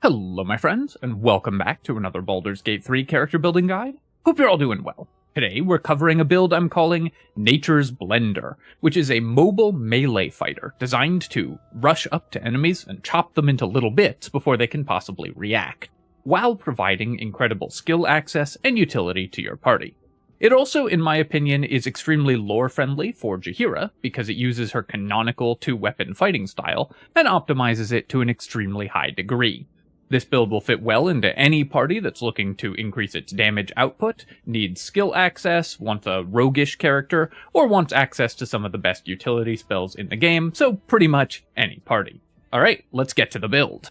Hello my friends, and welcome back to another Baldur's Gate 3 character building guide. Hope you're all doing well. Today we're covering a build I'm calling Nature's Blender, which is a mobile melee fighter designed to rush up to enemies and chop them into little bits before they can possibly react, while providing incredible skill access and utility to your party. It also, in my opinion, is extremely lore-friendly for Jaheira, because it uses her canonical two-weapon fighting style and optimizes it to an extremely high degree. This build will fit well into any party that's looking to increase its damage output, needs skill access, wants a roguish character, or wants access to some of the best utility spells in the game, so pretty much any party. Alright, let's get to the build.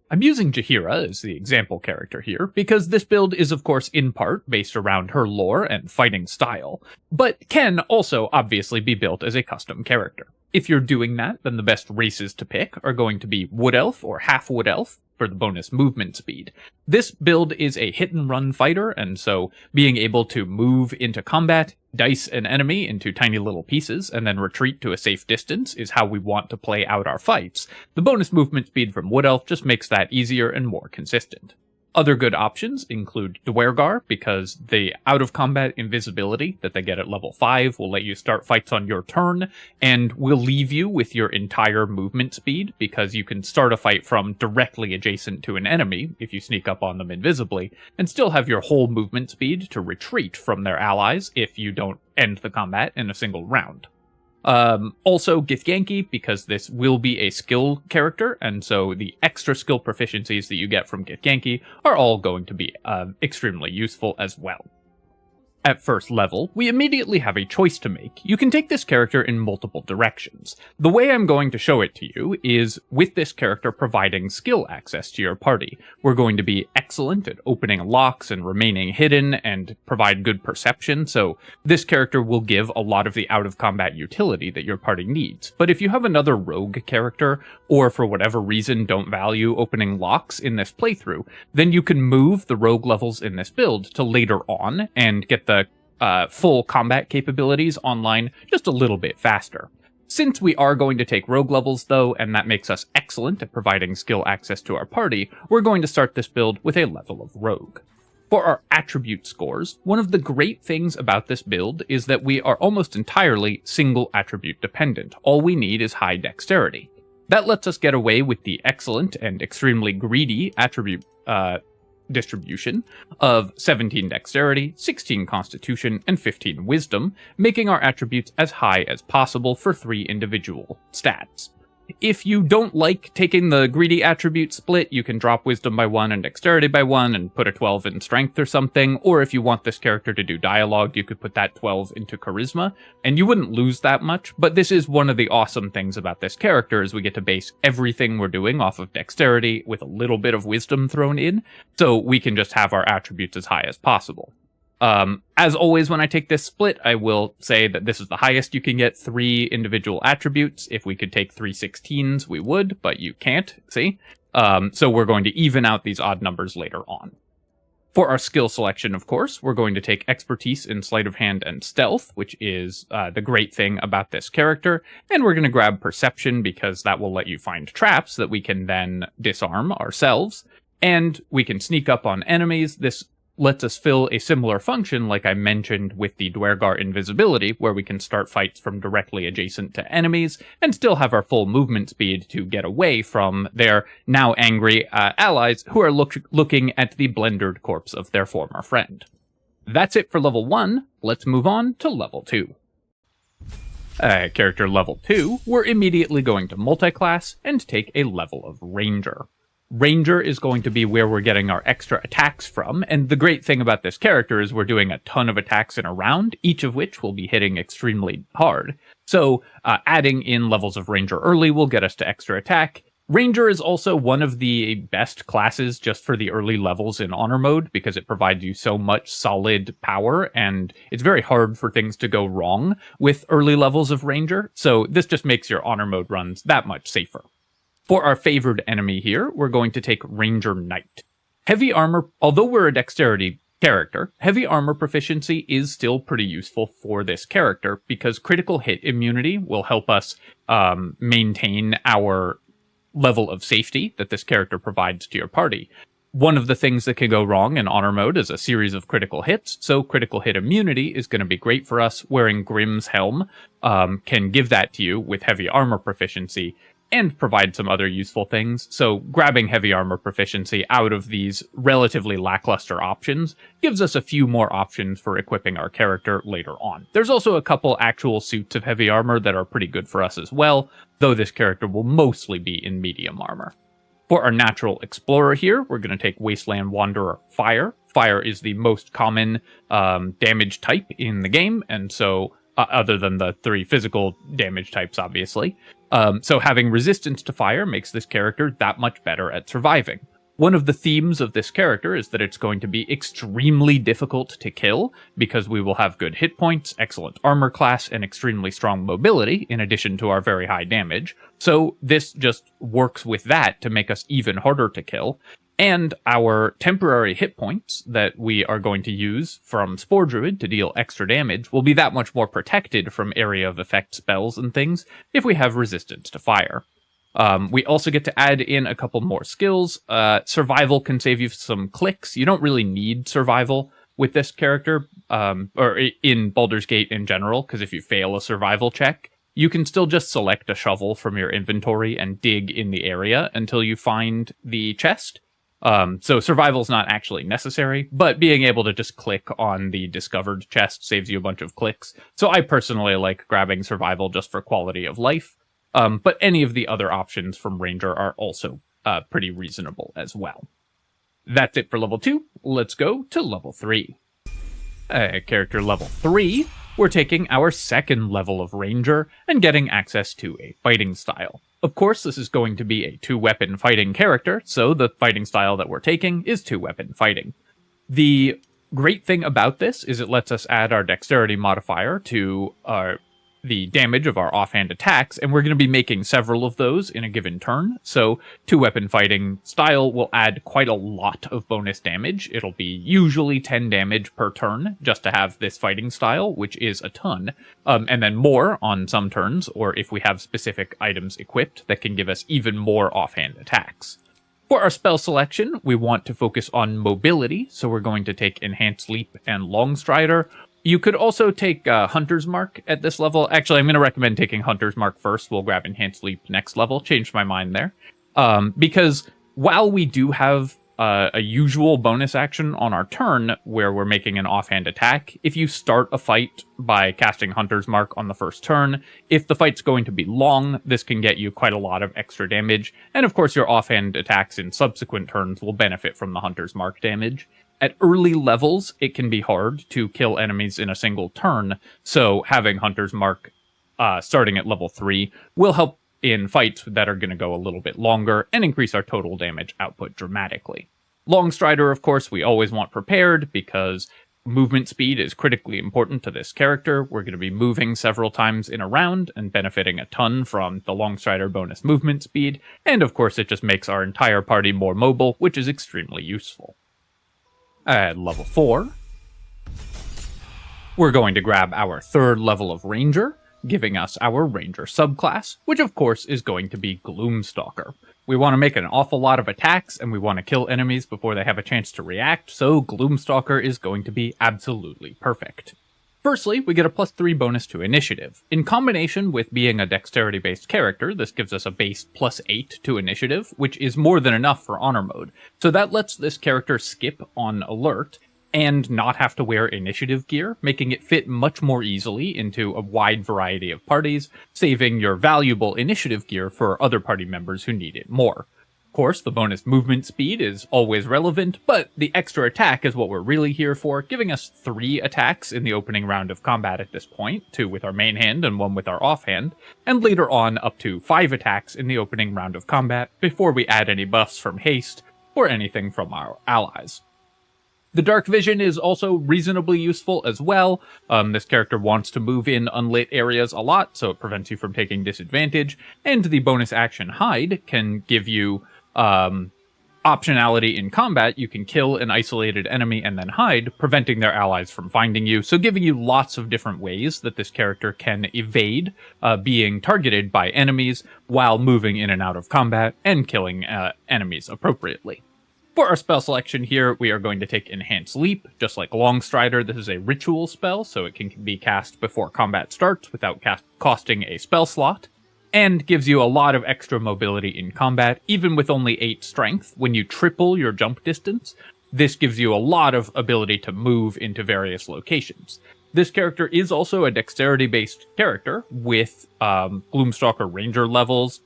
I'm using Jaheira as the example character here, because this build is of course in part based around her lore and fighting style, but can also obviously be built as a custom character. If you're doing that, then the best races to pick are going to be Wood Elf or Half Wood Elf for the bonus movement speed. This build is a hit-and-run fighter, and so being able to move into combat, dice an enemy into tiny little pieces, and then retreat to a safe distance is how we want to play out our fights. The bonus movement speed from Wood Elf just makes that easier and more consistent. Other good options include Dwergar, because the out-of-combat invisibility that they get at level 5 will let you start fights on your turn, and will leave you with your entire movement speed, because you can start a fight from directly adjacent to an enemy, if you sneak up on them invisibly, and still have your whole movement speed to retreat from their allies if you don't end the combat in a single round. Also Githyanki, because this will be a skill character, and so the extra skill proficiencies that you get from Githyanki are all going to be extremely useful as well. At first level, we immediately have a choice to make. You can take this character in multiple directions. The way I'm going to show it to you is with this character providing skill access to your party. We're going to be excellent at opening locks and remaining hidden and provide good perception, so this character will give a lot of the out-of-combat utility that your party needs. But if you have another rogue character, or for whatever reason don't value opening locks in this playthrough, then you can move the rogue levels in this build to later on and get the full combat capabilities online just a little bit faster. Since we are going to take rogue levels though, and that makes us excellent at providing skill access to our party, we're going to start this build with a level of rogue. For our attribute scores, one of the great things about this build is that we are almost entirely single attribute dependent. All we need is high dexterity. That lets us get away with the excellent and extremely greedy attribute distribution of 17 dexterity, 16 constitution, and 15 wisdom, making our attributes as high as possible for 3 individual stats. If you don't like taking the greedy attribute split, you can drop wisdom by 1 and dexterity by 1 and put a 12 in strength or something, or if you want this character to do dialogue, you could put that 12 into charisma, and you wouldn't lose that much, but this is one of the awesome things about this character, is we get to base everything we're doing off of dexterity with a little bit of wisdom thrown in, so we can just have our attributes as high as possible. As always, when I take this split, I will say that this is the highest you can get 3 individual attributes. If we could take 3 16s, we would, but you can't, see? So we're going to even out these odd numbers later on. For our skill selection, of course, we're going to take expertise in sleight of hand and stealth, which is the great thing about this character, and we're going to grab perception because that will let you find traps that we can then disarm ourselves, and we can sneak up on enemies. This lets us fill a similar function like I mentioned with the Dwergar invisibility, where we can start fights from directly adjacent to enemies and still have our full movement speed to get away from their now angry allies who are looking at the blendered corpse of their former friend. That's it for level 1. Let's move on to level 2. Character level 2, we're immediately going to multi-class and take a level of Ranger. Ranger is going to be where we're getting our extra attacks from, and the great thing about this character is we're doing a ton of attacks in a round, each of which will be hitting extremely hard. So adding in levels of Ranger early will get us to extra attack. Ranger is also one of the best classes just for the early levels in Honor mode, because it provides you so much solid power, and it's very hard for things to go wrong with early levels of Ranger, so this just makes your Honor mode runs that much safer. For our favored enemy here, we're going to take Ranger Knight. Heavy armor, although we're a dexterity character, heavy armor proficiency is still pretty useful for this character because critical hit immunity will help us maintain our level of safety that this character provides to your party. One of the things that can go wrong in Honor Mode is a series of critical hits, so critical hit immunity is going to be great for us. Wearing Grimm's Helm can give that to you with heavy armor proficiency, and provide some other useful things. So grabbing heavy armor proficiency out of these relatively lackluster options gives us a few more options for equipping our character later on. There's also a couple actual suits of heavy armor that are pretty good for us as well, though this character will mostly be in medium armor. For our natural explorer here, we're going to take Wasteland Wanderer Fire. Fire is the most common damage type in the game, and so other than the 3 physical damage types, obviously. So having resistance to fire makes this character that much better at surviving. One of the themes of this character is that it's going to be extremely difficult to kill, because we will have good hit points, excellent armor class, and extremely strong mobility, in addition to our very high damage. So this just works with that to make us even harder to kill. And our temporary hit points that we are going to use from Spore Druid to deal extra damage will be that much more protected from area of effect spells and things if we have resistance to fire. We also get to add in a couple more skills. Survival can save you some clicks. You don't really need survival with this character, or in Baldur's Gate in general, because if you fail a survival check, you can still just select a shovel from your inventory and dig in the area until you find the chest. So survival's not actually necessary, but being able to just click on the discovered chest saves you a bunch of clicks. So I personally like grabbing survival just for quality of life. But any of the other options from Ranger are also pretty reasonable as well. That's it for level 2. Let's go to level 3. Character level 3, we're taking our second level of Ranger and getting access to a fighting style. Of course, this is going to be a 2-weapon fighting character, so the fighting style that we're taking is 2-weapon fighting. The great thing about this is it lets us add our dexterity modifier to the damage of our offhand attacks, and we're going to be making several of those in a given turn, so 2-weapon fighting style will add quite a lot of bonus damage. It'll be usually 10 damage per turn just to have this fighting style, which is a ton, and then more on some turns, or if we have specific items equipped that can give us even more offhand attacks. For our spell selection, we want to focus on mobility, so we're going to take Enhanced Leap and Long Strider. You could also take Hunter's Mark at this level. Actually, I'm going to recommend taking Hunter's Mark first. We'll grab Enhanced Leap next level. Changed my mind there. Because while we do have a usual bonus action on our turn where we're making an offhand attack, if you start a fight by casting Hunter's Mark on the first turn, if the fight's going to be long, this can get you quite a lot of extra damage. And of course, your offhand attacks in subsequent turns will benefit from the Hunter's Mark damage. At early levels, it can be hard to kill enemies in a single turn, so having Hunter's Mark starting at level 3 will help in fights that are going to go a little bit longer and increase our total damage output dramatically. Long Strider, of course, we always want prepared because movement speed is critically important to this character. We're going to be moving several times in a round and benefiting a ton from the Long Strider bonus movement speed, and of course it just makes our entire party more mobile, which is extremely useful. At level 4, we're going to grab our third level of Ranger, giving us our Ranger subclass, which of course is going to be Gloomstalker. We want to make an awful lot of attacks, and we want to kill enemies before they have a chance to react, so Gloomstalker is going to be absolutely perfect. Firstly, we get a +3 bonus to initiative. In combination with being a dexterity-based character, this gives us a base +8 to initiative, which is more than enough for Honor Mode. So that lets this character skip on alert and not have to wear initiative gear, making it fit much more easily into a wide variety of parties, saving your valuable initiative gear for other party members who need it more. Of course, the bonus movement speed is always relevant, but the extra attack is what we're really here for, giving us 3 attacks in the opening round of combat at this point, 2 with our main hand and 1 with our offhand, and later on up to 5 attacks in the opening round of combat before we add any buffs from haste or anything from our allies. The Dark Vision is also reasonably useful as well. This character wants to move in unlit areas a lot, so it prevents you from taking disadvantage, and the bonus action Hide can give you Optionality in combat, you can kill an isolated enemy and then hide, preventing their allies from finding you, so giving you lots of different ways that this character can evade being targeted by enemies while moving in and out of combat and killing enemies appropriately. For our spell selection here, we are going to take Enhanced Leap. Just like Longstrider, this is a ritual spell, so it can be cast before combat starts without costing a spell slot, and gives you a lot of extra mobility in combat, even with only 8 strength. When you triple your jump distance, this gives you a lot of ability to move into various locations. This character is also a dexterity-based character with Gloomstalker Ranger levels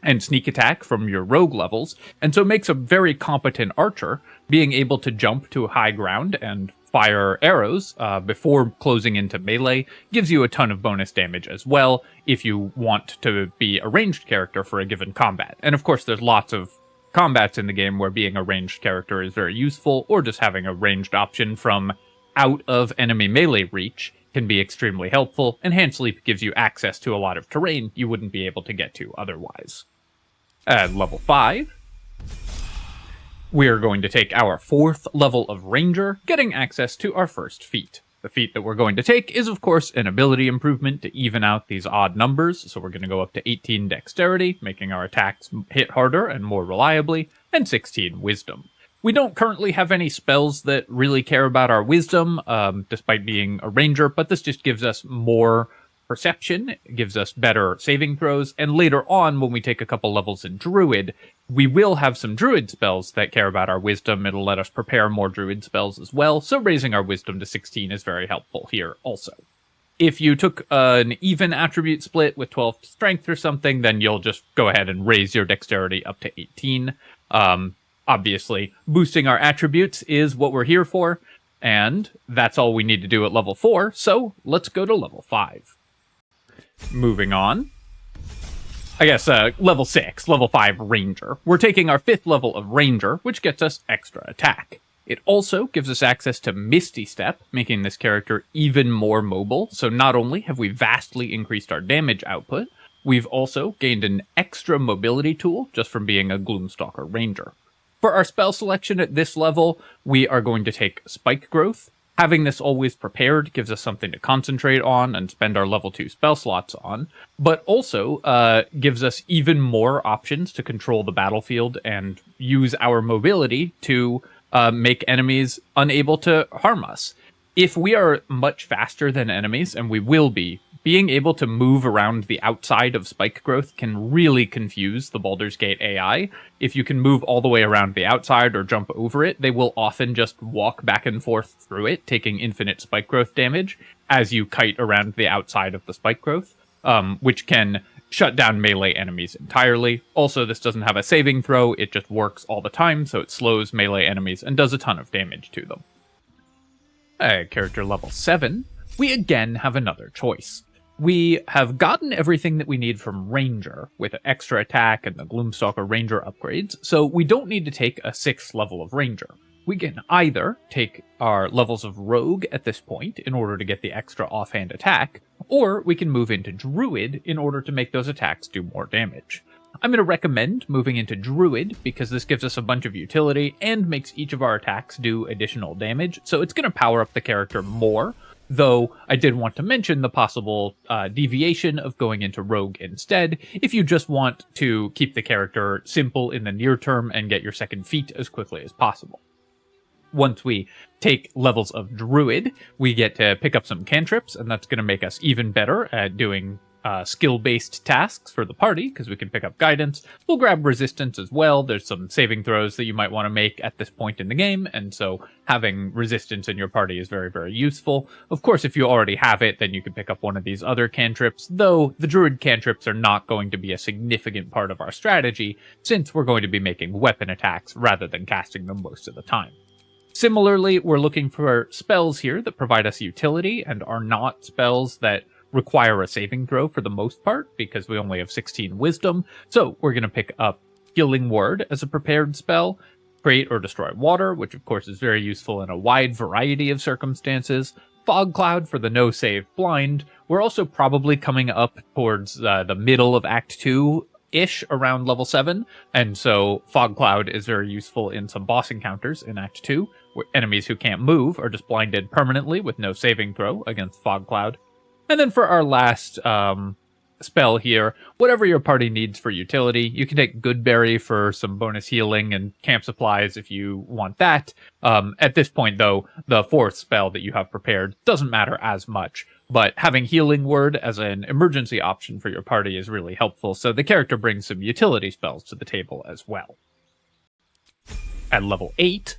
and sneak attack from your rogue levels, and so makes a very competent archer. Being able to jump to high ground and fire arrows before closing into melee gives you a ton of bonus damage as well if you want to be a ranged character for a given combat. And of course there's lots of combats in the game where being a ranged character is very useful, or just having a ranged option from out of enemy melee reach can be extremely helpful. Enhanced Leap gives you access to a lot of terrain you wouldn't be able to get to otherwise. At level 5, we are going to take our 4th level of Ranger, getting access to our first feat. The feat that we're going to take is, of course, an ability improvement to even out these odd numbers, so we're going to go up to 18 Dexterity, making our attacks hit harder and more reliably, and 16 Wisdom. We don't currently have any spells that really care about our Wisdom, despite being a Ranger, but this just gives us more perception, gives us better saving throws, and later on, when we take a couple levels in Druid, we will have some Druid spells that care about our Wisdom. It'll let us prepare more Druid spells as well, so raising our Wisdom to 16 is very helpful here also. If you took an even attribute split with 12 Strength or something, then you'll just go ahead and raise your Dexterity up to 18. Obviously, boosting our attributes is what we're here for, and that's all we need to do at level 4, so let's go to level 5. Moving on. Level 6, level 5 Ranger. We're taking our 5th level of Ranger, which gets us extra attack. It also gives us access to Misty Step, making this character even more mobile, so not only have we vastly increased our damage output, we've also gained an extra mobility tool just from being a Gloomstalker Ranger. For our spell selection at this level, we are going to take Spike Growth. Having this always prepared gives us something to concentrate on and spend our level 2 spell slots on, but also gives us even more options to control the battlefield and use our mobility to make enemies unable to harm us. If we are much faster than enemies, and we will be, being able to move around the outside of Spike Growth can really confuse the Baldur's Gate AI. If you can move all the way around the outside or jump over it, they will often just walk back and forth through it, taking infinite Spike Growth damage as you kite around the outside of the Spike Growth, which can shut down melee enemies entirely. Also, this doesn't have a saving throw, it just works all the time, so it slows melee enemies and does a ton of damage to them. At character level 7, we again have another choice. We have gotten everything that we need from Ranger, with extra attack and the Gloomstalker Ranger upgrades, so we don't need to take a 6th level of Ranger. We can either take our levels of Rogue at this point in order to get the extra offhand attack, or we can move into Druid in order to make those attacks do more damage. I'm going to recommend moving into Druid because this gives us a bunch of utility and makes each of our attacks do additional damage, so it's going to power up the character more. Though I did want to mention the possible deviation of going into Rogue instead, if you just want to keep the character simple in the near term and get your second feat as quickly as possible. Once we take levels of Druid, we get to pick up some cantrips, and that's going to make us even better at doing skill-based tasks for the party, because we can pick up guidance. We'll grab resistance as well. There's some saving throws that you might want to make at this point in the game, and so having resistance in your party is very, very useful. Of course, if you already have it, then you can pick up one of these other cantrips, though the Druid cantrips are not going to be a significant part of our strategy, since we're going to be making weapon attacks rather than casting them most of the time. Similarly, we're looking for spells here that provide us utility and are not spells that require a saving throw for the most part, because we only have 16 wisdom, so we're going to pick up Healing Word as a prepared spell, Create or Destroy Water, which of course is very useful in a wide variety of circumstances, Fog Cloud for the no-save blind. We're also probably coming up towards the middle of Act 2 ish around level 7, and so Fog Cloud is very useful in some boss encounters in Act 2, where enemies who can't move are just blinded permanently with no saving throw against Fog Cloud. And then for our last spell here, whatever your party needs for utility. You can take Goodberry for some bonus healing and camp supplies if you want that. At this point, though, the fourth spell that you have prepared doesn't matter as much, but having Healing Word as an emergency option for your party is really helpful, so the character brings some utility spells to the table as well. At level 8,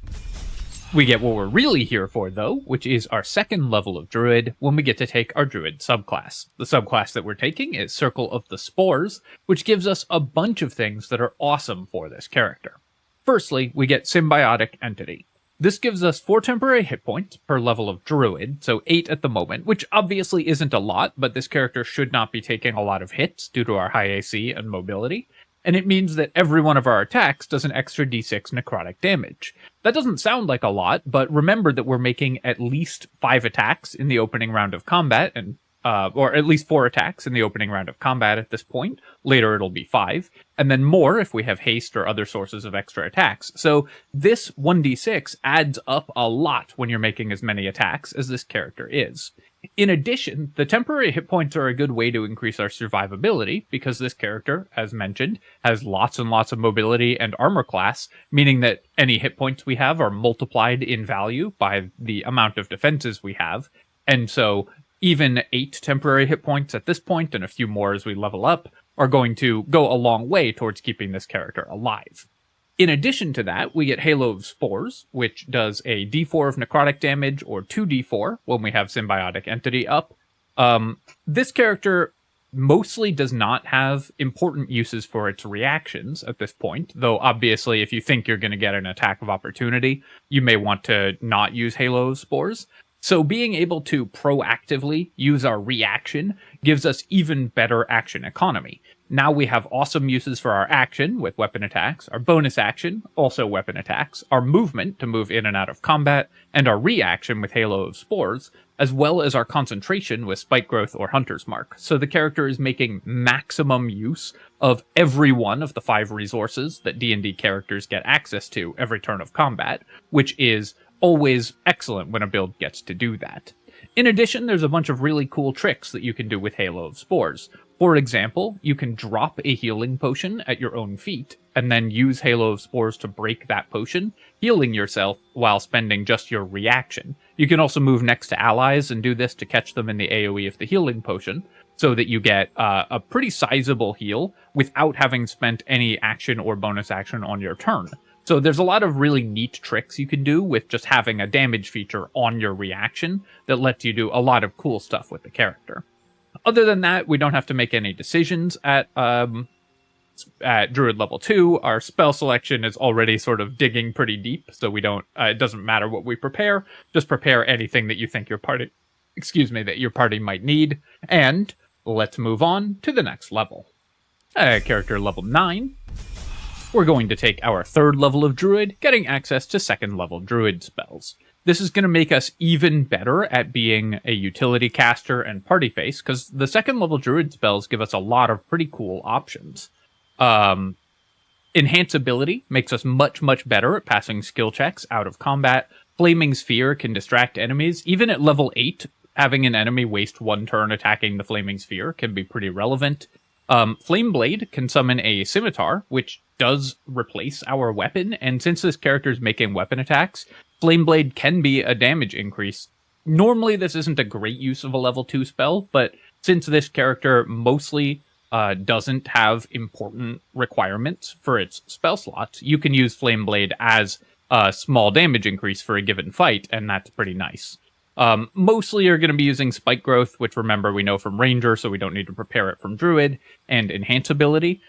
we get what we're really here for, though, which is our second level of Druid, when we get to take our Druid subclass. The subclass that we're taking is Circle of the Spores, which gives us a bunch of things that are awesome for this character. Firstly, we get Symbiotic Entity. This gives us 4 temporary hit points per level of Druid, so 8 at the moment, which obviously isn't a lot, but this character should not be taking a lot of hits due to our high AC and mobility. And it means that every one of our attacks does an extra d6 necrotic damage. That doesn't sound like a lot, but remember that we're making at least 5 attacks in the opening round of combat, and or at least 4 attacks in the opening round of combat at this point. Later it'll be 5, and then more if we have haste or other sources of extra attacks. So this 1d6 adds up a lot when you're making as many attacks as this character is. In addition, the temporary hit points are a good way to increase our survivability, because this character, as mentioned, has lots and lots of mobility and armor class, meaning that any hit points we have are multiplied in value by the amount of defenses we have, and so even 8 temporary hit points at this point, and a few more as we level up, are going to go a long way towards keeping this character alive. In addition to that, we get Halo of Spores, which does a d4 of necrotic damage, or 2d4 when we have Symbiotic Entity up. This character mostly does not have important uses for its reactions at this point, though obviously if you think you're going to get an attack of opportunity, you may want to not use Halo of Spores. So being able to proactively use our reaction gives us even better action economy. Now we have awesome uses for our action with weapon attacks, our bonus action, also weapon attacks, our movement to move in and out of combat, and our reaction with Halo of Spores, as well as our concentration with Spike Growth or Hunter's Mark. So the character is making maximum use of every one of the 5 resources that D&D characters get access to every turn of combat, which is always excellent when a build gets to do that. In addition, there's a bunch of really cool tricks that you can do with Halo of Spores. For example, you can drop a healing potion at your own feet, and then use Halo of Spores to break that potion, healing yourself while spending just your reaction. You can also move next to allies and do this to catch them in the AoE of the healing potion, so that you get a pretty sizable heal without having spent any action or bonus action on your turn. So there's a lot of really neat tricks you can do with just having a damage feature on your reaction that lets you do a lot of cool stuff with the character. Other than that, we don't have to make any decisions at Druid level 2. Our spell selection is already sort of digging pretty deep, so we don't. It doesn't matter what we prepare. Just prepare anything that you think your party, that your party might need. And let's move on to the next level. Character level 9. We're going to take our 3rd level of Druid, getting access to 2nd level Druid spells. This is going to make us even better at being a utility caster and party face, because the 2nd level Druid spells give us a lot of pretty cool options. Enhanceability makes us much, much better at passing skill checks out of combat. Flaming Sphere can distract enemies. Even at level 8, having an enemy waste 1 turn attacking the Flaming Sphere can be pretty relevant. Flame Blade can summon a scimitar, which does replace our weapon, and since this character is making weapon attacks, Flame Blade can be a damage increase. Normally this isn't a great use of a level 2 spell, but since this character mostly doesn't have important requirements for its spell slots, you can use Flame Blade as a small damage increase for a given fight, and that's pretty nice. Mostly you're going to be using Spike Growth, which remember we know from Ranger, so we don't need to prepare it from Druid, and Enhanceability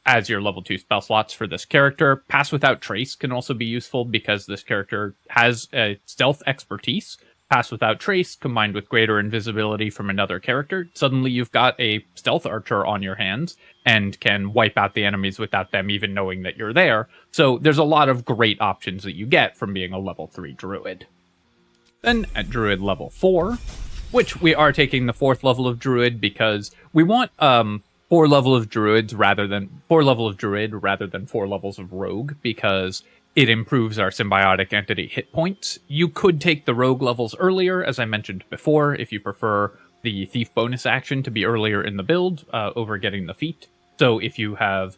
as your level 2 spell slots for this character. Pass Without Trace can also be useful because this character has a stealth expertise. Pass Without Trace combined with greater invisibility from another character. Suddenly you've got a stealth archer on your hands and can wipe out the enemies without them even knowing that you're there. So there's a lot of great options that you get from being a level 3 Druid. Then at Druid level 4, which we are taking the 4th level of Druid because we want 4 level of druid rather than 4 levels of rogue, because it improves our symbiotic entity hit points. You could take the rogue levels earlier, as I mentioned before, if you prefer the thief bonus action to be earlier in the build over getting the feat. So if you have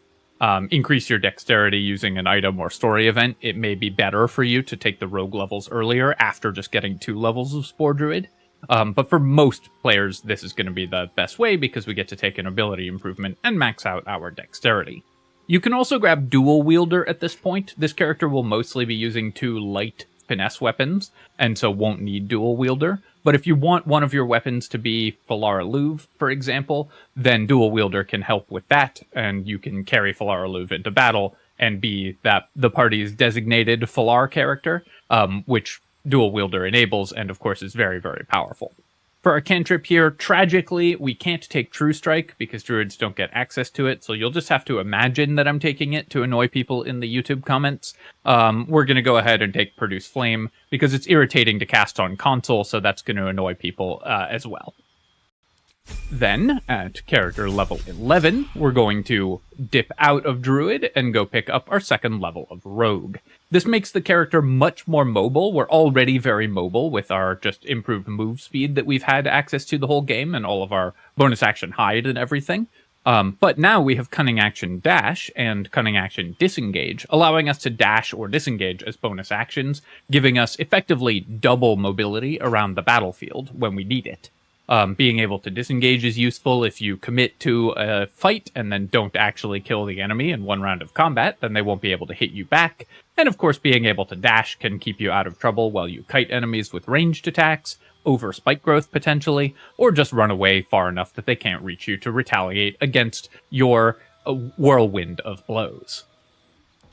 increased your dexterity using an item or story event, it may be better for you to take the rogue levels earlier after just getting 2 levels of Spore Druid. But for most players, this is going to be the best way because we get to take an ability improvement and max out our dexterity. You can also grab Dual Wielder at this point. This character will mostly be using 2 light finesse weapons, and so won't need Dual Wielder. But if you want one of your weapons to be Falara Louv, for example, then Dual Wielder can help with that, and you can carry Falara Louv into battle and be the party's designated Falar character, which Dual Wielder enables, and of course is very, very powerful. For our cantrip here, tragically, we can't take True Strike because druids don't get access to it, so you'll just have to imagine that I'm taking it to annoy people in the YouTube comments. We're going to go ahead and take Produce Flame because it's irritating to cast on console, so that's going to annoy people as well. Then, at character level 11, we're going to dip out of Druid and go pick up our second level of Rogue. This makes the character much more mobile. We're already very mobile with our just improved move speed that we've had access to the whole game and all of our bonus action hide and everything. But now we have Cunning Action Dash and Cunning Action Disengage, allowing us to dash or disengage as bonus actions, giving us effectively double mobility around the battlefield when we need it. Being able to disengage is useful if you commit to a fight and then don't actually kill the enemy in one round of combat, then they won't be able to hit you back. And of course, being able to dash can keep you out of trouble while you kite enemies with ranged attacks, over spike growth potentially, or just run away far enough that they can't reach you to retaliate against your whirlwind of blows.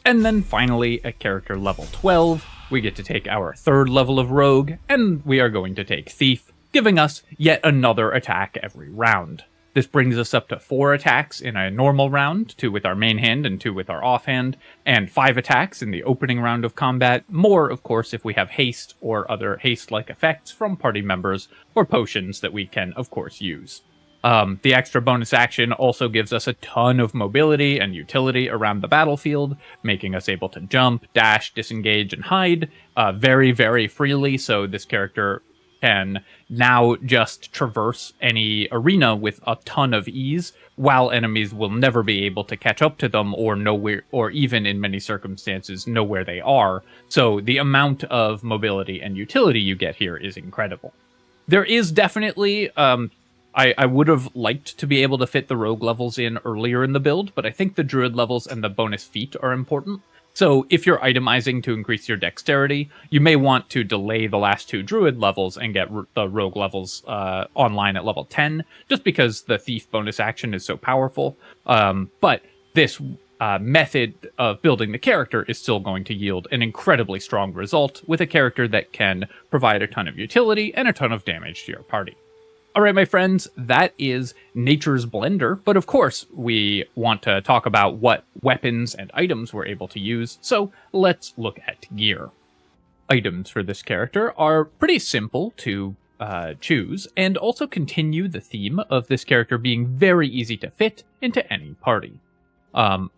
And then finally, at character level 12, we get to take our third level of Rogue, and we are going to take Thief, giving us yet another attack every round. This brings us up to 4 attacks in a normal round, 2 with our main hand and 2 with our offhand, and 5 attacks in the opening round of combat, more, of course, if we have haste or other haste-like effects from party members or potions that we can, of course, use. The extra bonus action also gives us a ton of mobility and utility around the battlefield, making us able to jump, dash, disengage, and hide very, very freely, so this character can now just traverse any arena with a ton of ease, while enemies will never be able to catch up to them or know where, or even in many circumstances know where they are. So the amount of mobility and utility you get here is incredible. There is definitely, I would have liked to be able to fit the rogue levels in earlier in the build, but I think the druid levels and the bonus feat are important. So if you're itemizing to increase your dexterity, you may want to delay the last 2 druid levels and get the rogue levels online at level 10, just because the thief bonus action is so powerful. But this method of building the character is still going to yield an incredibly strong result with a character that can provide a ton of utility and a ton of damage to your party. Alright, my friends, that is Nature's Blender, but of course we want to talk about what weapons and items we're able to use, so let's look at gear. Items for this character are pretty simple to choose, and also continue the theme of this character being very easy to fit into any party.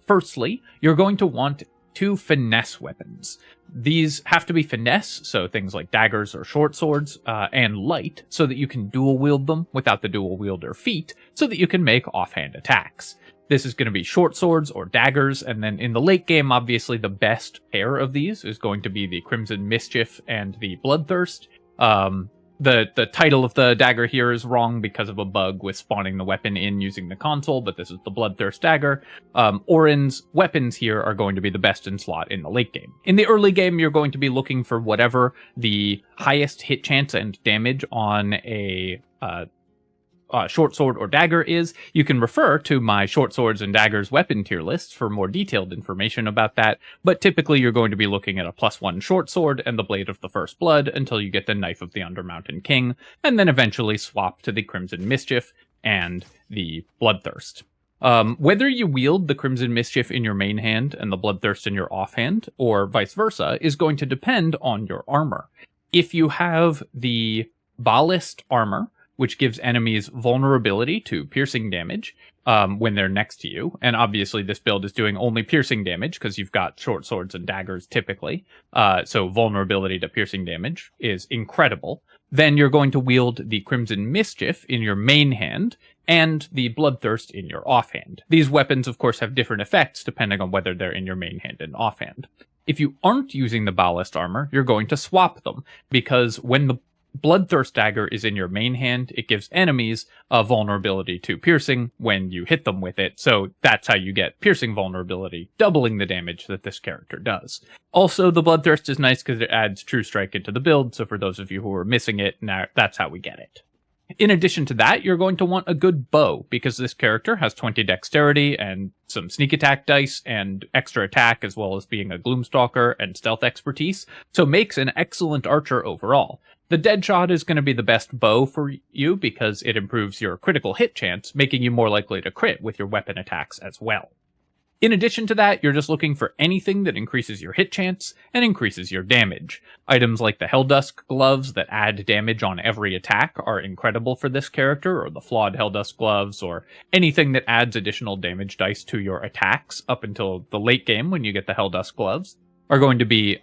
Firstly, you're going to want 2 finesse weapons. These have to be finesse, so things like daggers or short swords, and light, so that you can dual wield them without the dual wielder feat, so that you can make offhand attacks. This is going to be short swords or daggers, and then in the late game, obviously the best pair of these is going to be the Crimson Mischief and the Bloodthirst. The title of the dagger here is wrong because of a bug with spawning the weapon in using the console, but this is the Bloodthirst dagger. Orin's weapons here are going to be the best in slot in the late game. In the early game, you're going to be looking for whatever the highest hit chance and damage on a short sword or dagger is. You can refer to my short swords and daggers weapon tier lists for more detailed information about that, but typically you're going to be looking at a +1 short sword and the Blade of the First Blood until you get the Knife of the Undermountain King, and then eventually swap to the Crimson Mischief and the Bloodthirst. Whether you wield the Crimson Mischief in your main hand and the Bloodthirst in your offhand, or vice versa, is going to depend on your armor. If you have the Ballast armor, which gives enemies vulnerability to piercing damage when they're next to you. And obviously this build is doing only piercing damage because you've got short swords and daggers typically. So vulnerability to piercing damage is incredible. Then you're going to wield the Crimson Mischief in your main hand and the Bloodthirst in your offhand. These weapons, of course, have different effects depending on whether they're in your main hand and offhand. If you aren't using the ballast armor, you're going to swap them, because when the Bloodthirst dagger is in your main hand, it gives enemies a vulnerability to piercing when you hit them with it, so that's how you get piercing vulnerability, doubling the damage that this character does. Also, the Bloodthirst is nice because it adds True Strike into the build, so for those of you who are missing it, now that's how we get it. In addition to that, you're going to want a good bow, because this character has 20 dexterity and some sneak attack dice and extra attack, as well as being a Gloomstalker and stealth expertise, so makes an excellent archer overall. The Deadshot is going to be the best bow for you because it improves your critical hit chance, making you more likely to crit with your weapon attacks as well. In addition to that, you're just looking for anything that increases your hit chance and increases your damage. Items like the Helldusk gloves that add damage on every attack are incredible for this character, or the flawed Helldusk gloves, or anything that adds additional damage dice to your attacks up until the late game when you get the Helldusk gloves, are going to be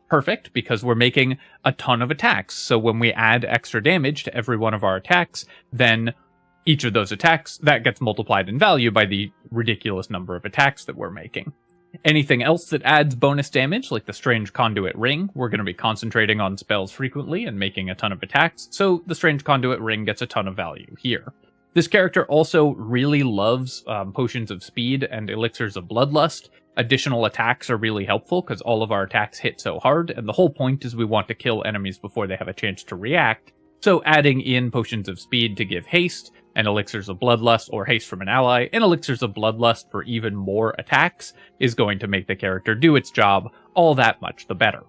perfect because we're making a ton of attacks. So when we add extra damage to every one of our attacks, then each of those attacks, that gets multiplied in value by the ridiculous number of attacks that we're making. Anything else that adds bonus damage, like the Strange Conduit Ring, we're going to be concentrating on spells frequently and making a ton of attacks, so the Strange Conduit Ring gets a ton of value here. This character also really loves potions of speed and elixirs of bloodlust. Additional attacks are really helpful because all of our attacks hit so hard, and the whole point is we want to kill enemies before they have a chance to react, so adding in potions of speed to give haste, and elixirs of bloodlust or haste from an ally, and elixirs of bloodlust for even more attacks is going to make the character do its job all that much the better.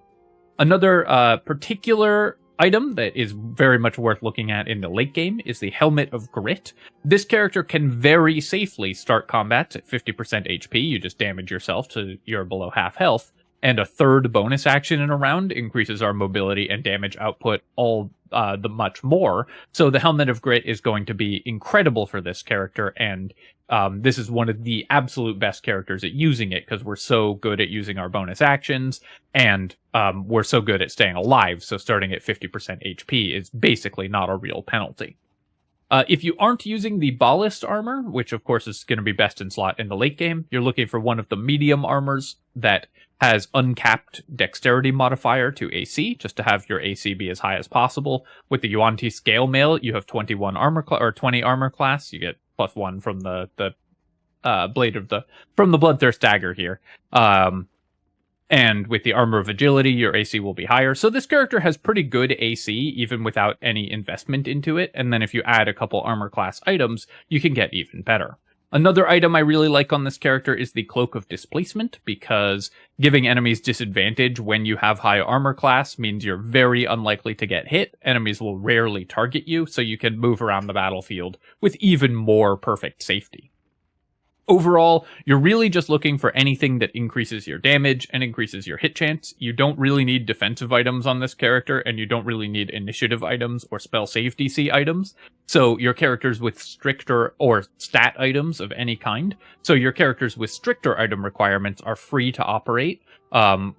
Another particular item that is very much worth looking at in the late game is the Helmet of Grit. This character can very safely start combats at 50% HP, you just damage yourself to you're below half health, and a third bonus action in a round increases our mobility and damage output all the much more. So the Helmet of Grit is going to be incredible for this character, and this is one of the absolute best characters at using it because we're so good at using our bonus actions, and we're so good at staying alive, so starting at 50% HP is basically not a real penalty. If you aren't using the Ballast armor, which of course is going to be best in slot in the late game, you're looking for one of the medium armors that has uncapped dexterity modifier to AC, just to have your AC be as high as possible. With the Yuan-Ti Scale Mail, you have 21 armor or 20 armor class. You get +1 from the blade of from the Bloodthirst dagger here. And with the Armor of Agility, your AC will be higher. So this character has pretty good AC, even without any investment into it. And then if you add a couple armor class items, you can get even better. Another item I really like on this character is the Cloak of Displacement, because giving enemies disadvantage when you have high armor class means you're very unlikely to get hit. Enemies will rarely target you, so you can move around the battlefield with even more perfect safety. Overall, you're really just looking for anything that increases your damage and increases your hit chance. You don't really need defensive items on this character, and you don't really need initiative items or spell save DC items. So your characters with stricter or stat items of any kind. So your characters with stricter item requirements are free to operate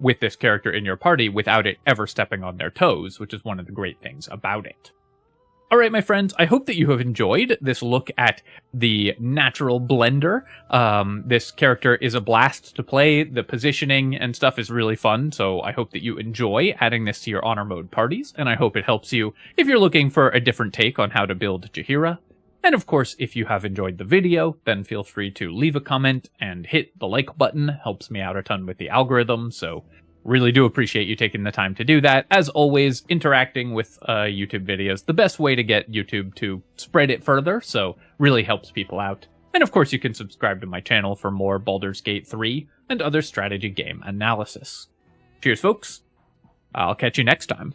with this character in your party without it ever stepping on their toes, which is one of the great things about it. Alright, my friends, I hope that you have enjoyed this look at the Natural Blender. This character is a blast to play. The positioning and stuff is really fun, so I hope that you enjoy adding this to your Honor Mode parties, and I hope it helps you if you're looking for a different take on how to build Jaheira. And of course, if you have enjoyed the video, then feel free to leave a comment and hit the like button. Helps me out a ton with the algorithm, so really do appreciate you taking the time to do that. As always, interacting with YouTube videos, the best way to get YouTube to spread it further, so really helps people out. And of course, you can subscribe to my channel for more Baldur's Gate 3 and other strategy game analysis. Cheers, folks. I'll catch you next time.